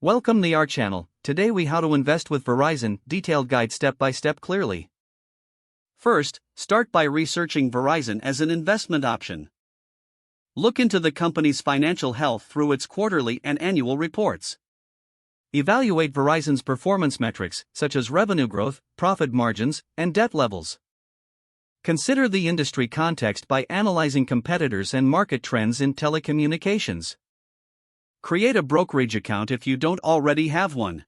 Welcome to our channel. Today we how to invest with Verizon, detailed guide step by step clearly. First, start by researching Verizon as an investment option. Look into the company's financial health through its quarterly and annual reports. Evaluate Verizon's performance metrics, such as revenue growth, profit margins, and debt levels. Consider the industry context by analyzing competitors and market trends in telecommunications. Create a brokerage account if you don't already have one.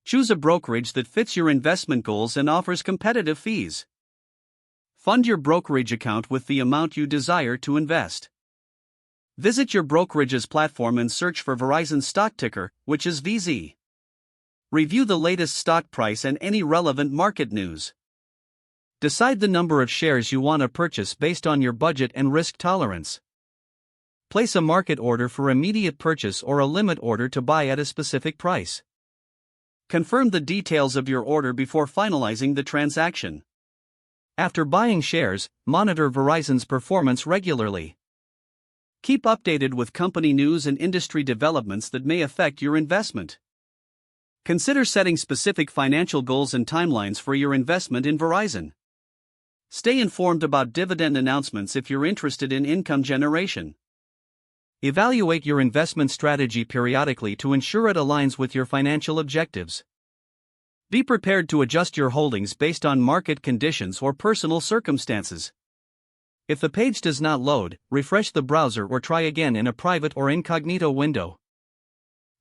Choose a brokerage that fits your investment goals and offers competitive fees. Fund your brokerage account with the amount you desire to invest. Visit your brokerage's platform and search for Verizon's stock ticker, which is VZ. Review the latest stock price and any relevant market news. Decide the number of shares you want to purchase based on your budget and risk tolerance. Place a market order for immediate purchase or a limit order to buy at a specific price. Confirm the details of your order before finalizing the transaction. After buying shares, monitor Verizon's performance regularly. Keep updated with company news and industry developments that may affect your investment. Consider setting specific financial goals and timelines for your investment in Verizon. Stay informed about dividend announcements if you're interested in income generation. Evaluate your investment strategy periodically to ensure it aligns with your financial objectives. Be prepared to adjust your holdings based on market conditions or personal circumstances. If the page does not load, refresh the browser or try again in a private or incognito window.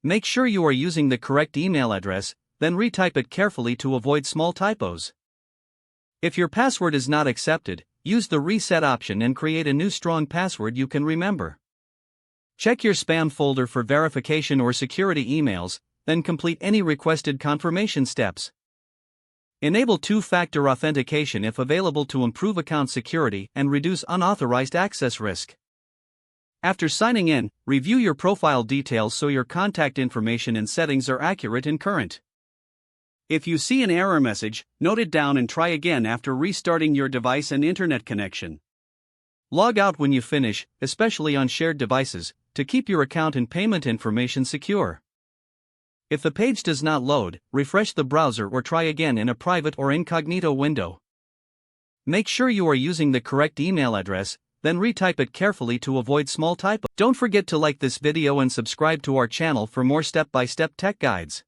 Make sure you are using the correct email address, then retype it carefully to avoid small typos. If your password is not accepted, use the reset option and create a new strong password you can remember. Check your spam folder for verification or security emails, then complete any requested confirmation steps. Enable two-factor authentication if available to improve account security and reduce unauthorized access risk. After signing in, review your profile details so your contact information and settings are accurate and current. If you see an error message, note it down and try again after restarting your device and internet connection. Log out when you finish, especially on shared devices, to keep your account and payment information secure. If the page does not load, refresh the browser or try again in a private or incognito window. Make sure you are using the correct email address, then retype it carefully to avoid small typos. Don't forget to like this video and subscribe to our channel for more step-by-step tech guides.